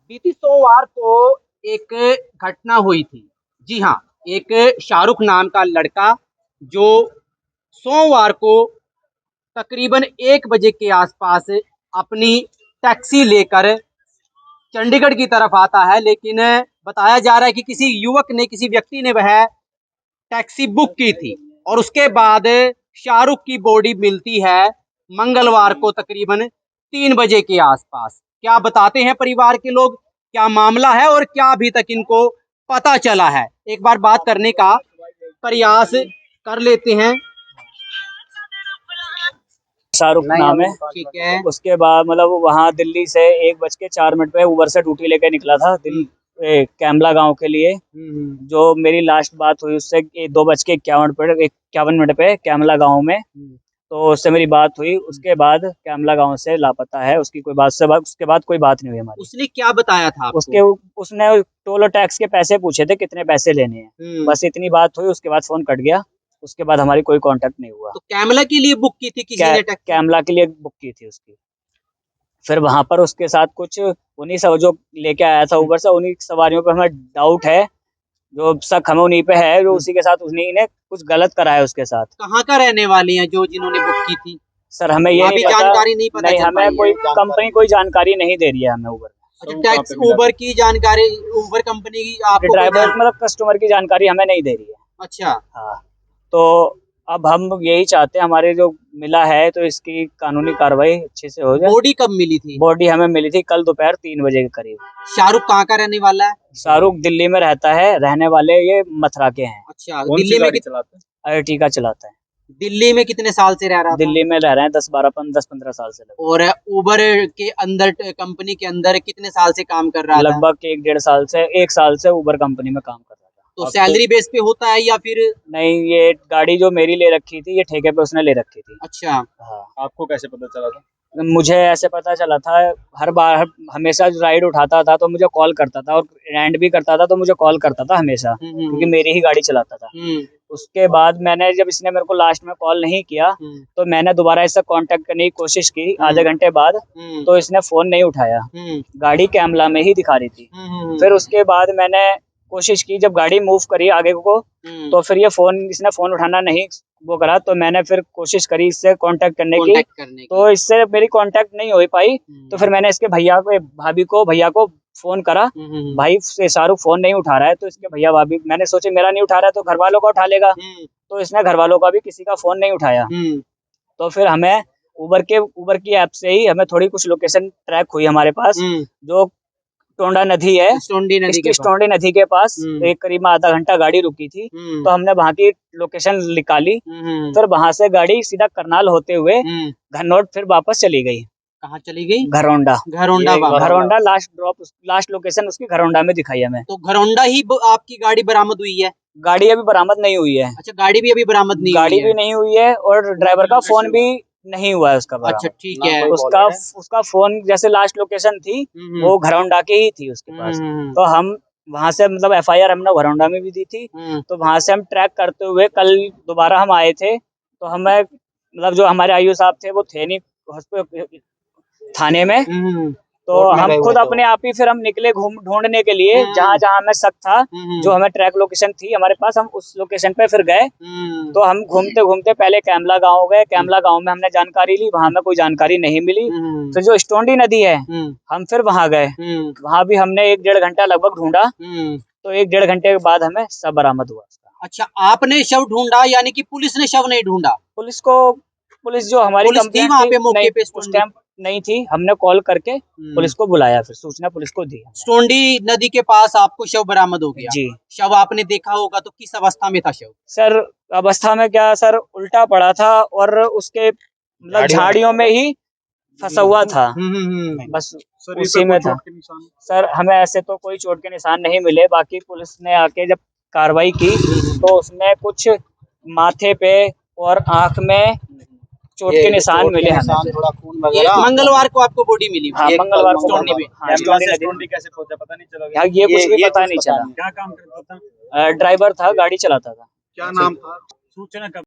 बीती सोमवार को एक घटना हुई थी। जी हाँ, एक शाहरुख नाम का लड़का जो सोमवार को तकरीबन 1 बजे के आसपास अपनी टैक्सी लेकर चंडीगढ़ की तरफ आता है, लेकिन बताया जा रहा है कि किसी युवक ने, किसी व्यक्ति ने वह टैक्सी बुक की थी और उसके बाद शाहरुख की बॉडी मिलती है मंगलवार को तकरीबन 3 बजे के आसपास। क्या बताते हैं परिवार के लोग, क्या मामला है और क्या अभी तक इनको पता चला है, एक बार बात करने का प्रयास कर लेते हैं। शाहरुख नाम है। ठीक है। उसके बाद मतलब वहाँ दिल्ली से 1:04 पे उबर से ड्यूटी लेके निकला था कैमला गांव के लिए। जो मेरी लास्ट बात हुई उससे 2:51 पे कैमला गांव में, तो उससे मेरी बात हुई। उसके बाद कैमला गांव से लापता है, उसकी कोई उसके बाद कोई बात नहीं हुई हमारी। उसने क्या बताया था आपको? उसने टोल और टैक्स के पैसे पूछे थे, कितने पैसे लेने हैं, बस इतनी बात हुई। उसके बाद फोन कट गया, उसके बाद हमारी कोई कांटेक्ट नहीं हुआ। तो कैमला के लिए बुक की थी किसी ने? कैमला के लिए बुक की थी उसकी। फिर वहां पर उसके साथ कुछ उन्हीं सब जो लेके आया था ऊबर से, उन्हीं सवारियों पे हमें डाउट है, जो शक हमें उन्हीं पे है, जो उसी के साथ उन्हीं ने कुछ गलत कराया उसके साथ। कहाँ का रहने वाली हैं जो जिन्होंने बुक की थी? सर हमें ये नहीं पता, जानकारी नहीं पता। नहीं हमें कोई कंपनी कोई जानकारी नहीं दे रही है हमें ऊबर। अच्छा, टैक्स ऊबर की जानकारी, ऊबर कंपनी की आपको? ड्राइवर मतलब कस्टमर की जानकारी हमें नहीं दे रही है। अच्छा हाँ, तो अब हम यही चाहते हैं, हमारे जो मिला है तो इसकी कानूनी कार्रवाई अच्छे से हो जाए। बॉडी कब मिली थी? बॉडी हमें मिली थी कल दोपहर 3 बजे के करीब। शाहरुख कहाँ का रहने वाला है? शाहरुख दिल्ली में रहता है, रहने वाले ये मथुरा के हैं। अच्छा, दिल्ली में चलाता है? अर्टिगा चलाता है। दिल्ली में कितने साल से रह रहा था? दिल्ली में रह रहे हैं 10-15 साल से। और ऊबर के अंदर, कंपनी के अंदर कितने साल से काम कर रहा था? लगभग 1-1.5 साल से, 1 साल से ऊबर कंपनी में काम कर रहा था। तो सैलरी बेस पे होता है या फिर? नहीं, ये गाड़ी जो मेरी ले रखी थी, ये ठेके पे उसने ले रखी थी। अच्छा हाँ। आपको कैसे पता चला था? मुझे ऐसे पता चला था, हर बार हमेशा राइड उठाता था तो मुझे कॉल करता था, और लैंड भी करता था तो मुझे कॉल करता था हमेशा, क्योंकि मेरी ही गाड़ी चलाता था। उसके बाद मैंने, जब इसने मेरे को लास्ट में कॉल नहीं किया, तो मैंने दोबारा इससे कांटेक्ट करने की कोशिश की आधे घंटे बाद, तो इसने फोन नहीं उठाया। गाड़ी कैमला में ही दिखा रही थी। फिर उसके बाद मैंने कोशिश की, जब गाड़ी मूव करी आगे को, तो फिर इसने फोन उठाना नहीं वो करा, तो मैंने फिर कोशिश करी इससे कांटेक्ट करने की, तो इससे मेरी कांटेक्ट नहीं हो पाई। तो फिर मैंने इसके भैया को फोन करा, भाई शाहरुख फोन नहीं उठा रहा है, तो इसके भैया भाभी, मैंने सोचे मेरा नहीं उठा रहा है तो घर वालों का उठा लेगा, तो इसने घर वालों का भी किसी का फोन नहीं उठाया। तो फिर हमें ऊबर की ऐप से ही हमें थोड़ी कुछ लोकेशन ट्रैक हुई हमारे पास, जो टोंडा नदी है, स्टोंडी नदी के पास एक करीब आधा घंटा गाड़ी रुकी थी, तो हमने वहाँ की लोकेशन निकाली। फिर वहाँ से गाड़ी सीधा करनाल होते हुए घरनौट फिर वापस चली गई। कहाँ चली गई? घरौंडा लास्ट लोकेशन उसकी घरौंडा में दिखाई हमें। तो घरौंडा ही आपकी गाड़ी बरामद हुई है? गाड़ी अभी बरामद नहीं हुई है। अच्छा, गाड़ी भी अभी बरामद नहीं? गाड़ी भी नहीं हुई है, और ड्राइवर का फोन भी नहीं हुआ है उसका। अच्छा ठीक है। उसका फोन जैसे लास्ट लोकेशन थी वो घरौंडा की ही थी उसके पास, तो हम वहां से मतलब FIR हमने घरौंडा में भी दी थी, तो वहां से हम ट्रैक करते हुए कल दोबारा हम आए थे, तो हमें मतलब जो हमारे आईओ साहब थे वो थे नहीं थाने में, तो हम खुद अपने आप ही फिर हम निकले ढूंढने के लिए, जहाँ जहाँ हमें शक था, जो हमें ट्रैक लोकेशन थी हमारे पास, हम उस लोकेशन पे फिर गए। तो हम घूमते घूमते पहले कैमला गांव गए, कैमला गांव में हमने जानकारी ली, वहां में कोई जानकारी नहीं मिली। फिर जो स्टोंडी नदी है, हम फिर वहां गए, वहां भी हमने 1-1.5 घंटा लगभग ढूंढा, तो 1-1.5 घंटे के बाद हमें सब बरामद हुआ। अच्छा, आपने शव ढूंढा, यानी कि पुलिस ने शव नहीं ढूंढा? पुलिस जो हमारी कंप्लेंट वहाँ पे मौके पे उस टाइम नहीं थी, हमने कॉल करके पुलिस को बुलाया, फिर सूचना पुलिस को दी। स्टोंडी नदी के पास आपको शव बरामद हो गया? जी। शव आपने देखा होगा, तो किस अवस्था में था शव? सर अवस्था में क्या सर, उल्टा पड़ा था और उसके मतलब झाड़ियों में ही फंसा हुआ था, बस उसी में था। सर हमें ऐसे तो कोई चोट के निशान नहीं मिले, बाकी पुलिस ने आके जब कार्रवाई की तो उसमें कुछ माथे पे और आंख में चोट के निशान मिले हमें। थोड़ा खून वगैरह। मंगलवार को आपको बॉडी मिली? हाँ, मंगलवार को स्टोंडी कैसे पहुंचा पता नहीं चला? हाँ, ये कुछ भी पता नहीं चला। क्या काम करता था? ड्राइवर था, गाड़ी चलाता था। क्या नाम था? सूचना